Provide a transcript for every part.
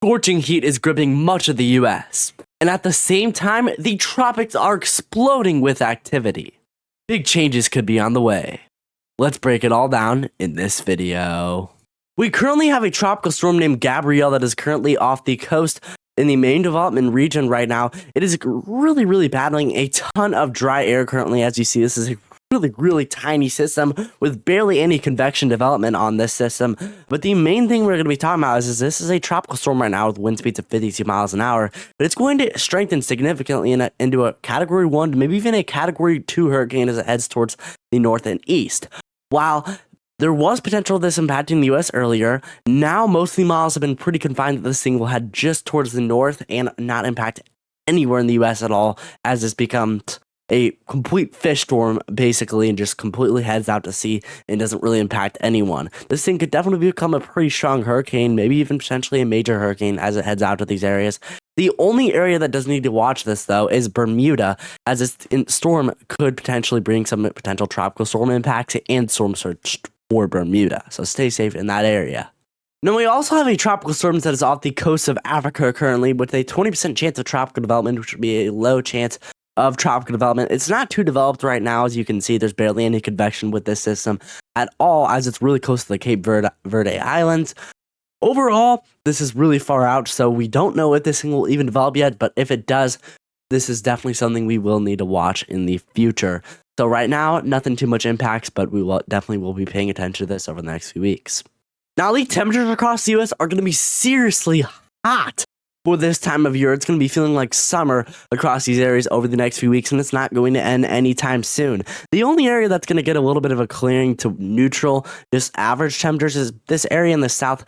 Scorching heat is gripping much of the US, and at the same time, the tropics are exploding with activity. Big changes could be on the way. Let's break it all down in this video. We currently have a tropical storm named Gabrielle that is currently off the coast in the main development region right now. It is really battling a ton of dry air currently. As you see, this is a really tiny system with barely any convection development on this system. But the main thing we're going to be talking about is this is a tropical storm right now with wind speeds of 52 miles an hour, but it's going to strengthen significantly into a category 1 to maybe even a category 2 hurricane as it heads towards the north and east. While there was potential of this impacting the US earlier, now most of the models have been pretty confined that this thing will head just towards the north and not impact anywhere in the US at all, as this becomes a complete fish storm basically and just completely heads out to sea and doesn't really impact anyone. This thing could definitely become a pretty strong hurricane, maybe even potentially a major hurricane as it heads out to these areas. The only area that does need to watch this, though, is Bermuda, as this storm could potentially bring some potential tropical storm impacts and storm surge for Bermuda. So stay safe in that area. Now, we also have a tropical storm that is off the coast of Africa currently with a 20% chance of tropical development, which would be a low chance of tropical development. It's not too developed right now. As you can see, there's barely any convection with this system at all, as it's really close to the Cape Verde Islands. Overall, this is really far out, so we don't know if this thing will even develop yet, but if it does, this is definitely something we will need to watch in the future. So right now, nothing too much impacts, but we will definitely be paying attention to this over the next few weeks. Now, the temperatures across the US are going to be seriously hot for this time of year. It's going to be feeling like summer across these areas over the next few weeks, and it's not going to end anytime soon. The only area that's going to get a little bit of a clearing to neutral, just average temperatures, is this area in the south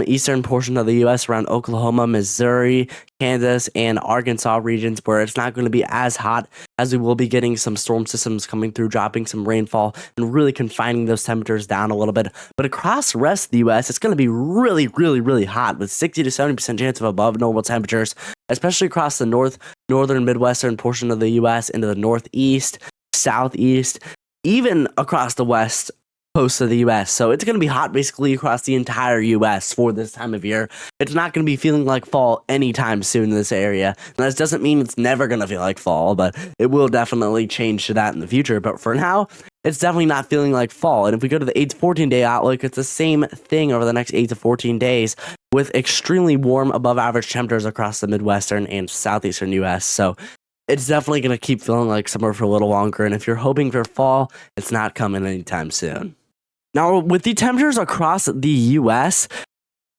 eastern portion of the U.S. around Oklahoma, Missouri, Kansas, and Arkansas regions, where it's not going to be as hot, as we will be getting some storm systems coming through, dropping some rainfall, and really confining those temperatures down a little bit. But across the rest of the U.S., it's going to be really hot, with 60 to 70% chance of above normal temperatures, especially across the northern Midwestern portion of the U.S., into the northeast, southeast, even across the west coast of the US. So it's going to be hot basically across the entire US for this time of year. It's not going to be feeling like fall anytime soon in this area. And this doesn't mean it's never going to feel like fall, but it will definitely change to that in the future. But for now, it's definitely not feeling like fall. And if we go to the 8 to 14 day outlook, it's the same thing over the next 8 to 14 days with extremely warm above average temperatures across the Midwestern and southeastern US. So it's definitely going to keep feeling like summer for a little longer. And if you're hoping for fall, it's not coming anytime soon. Now, with the temperatures across the US,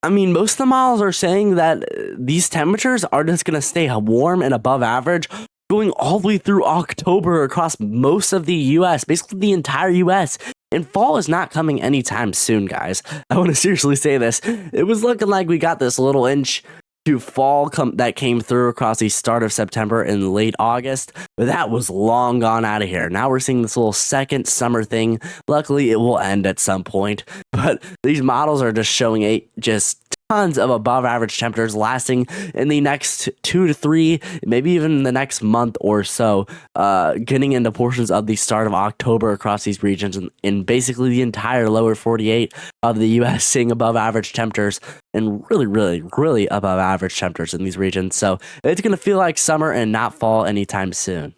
I mean, most of the models are saying that these temperatures are just going to stay warm and above average going all the way through October across most of the US, basically the entire US. And fall is not coming anytime soon, guys. I want to seriously say this. It was looking like we got this little inch to fall that came through across the start of September and late August, but that was long gone out of here. Now we're seeing this little second summer thing. Luckily, it will end at some point, but these models are just showing just tons of above average temperatures lasting in the next 2 to 3, maybe even the next month or so, getting into portions of the start of October across these regions, and in basically the entire lower 48 of the US seeing above average temperatures and really above average temperatures in these regions. So it's going to feel like summer and not fall anytime soon.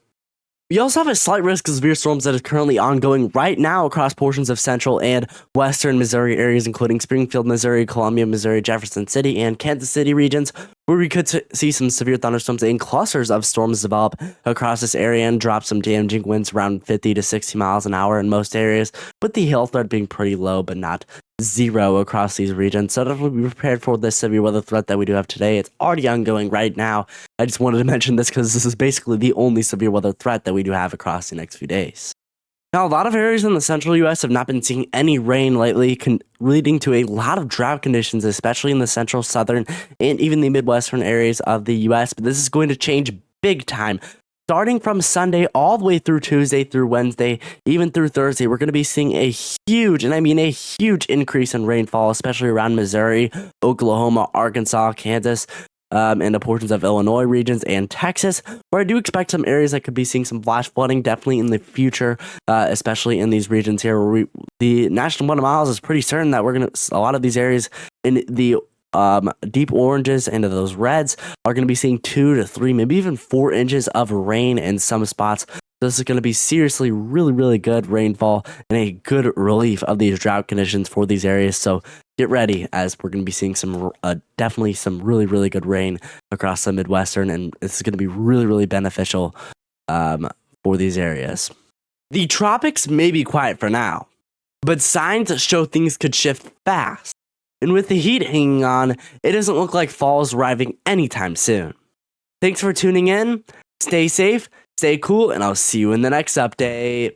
We also have a slight risk of severe storms that is currently ongoing right now across portions of central and western Missouri areas, including Springfield, Missouri, Columbia, Missouri, Jefferson City, and Kansas City regions, where we could see some severe thunderstorms and clusters of storms develop across this area and drop some damaging winds around 50 to 60 miles an hour in most areas, with the hail threat being pretty low but not zero across these regions. So definitely be prepared for this severe weather threat that we do have today. It's already ongoing right now. I just wanted to mention this because this is basically the only severe weather threat that we do have across the next few days. Now, a lot of areas in the central US have not been seeing any rain lately, leading to a lot of drought conditions, especially in the central, southern, and even the midwestern areas of the US. But this is going to change big time. Starting from Sunday all the way through Tuesday through Wednesday, even through Thursday, we're going to be seeing a huge, and I mean a huge increase in rainfall, especially around Missouri, Oklahoma, Arkansas, Kansas, and the portions of Illinois regions and Texas, where I do expect some areas that could be seeing some flash flooding definitely in the future, especially in these regions here where the National Weather Models is pretty certain that a lot of these areas in the deep oranges into those reds are going to be seeing 2 to 3, maybe even 4 inches of rain in some spots. This is going to be seriously really good rainfall and a good relief of these drought conditions for these areas. So get ready, as we're going to be seeing some definitely some really good rain across the Midwestern, and this is going to be really beneficial for these areas. The tropics may be quiet for now, but signs show things could shift fast. And with the heat hanging on, it doesn't look like fall is arriving anytime soon. Thanks for tuning in. Stay safe, stay cool, and I'll see you in the next update.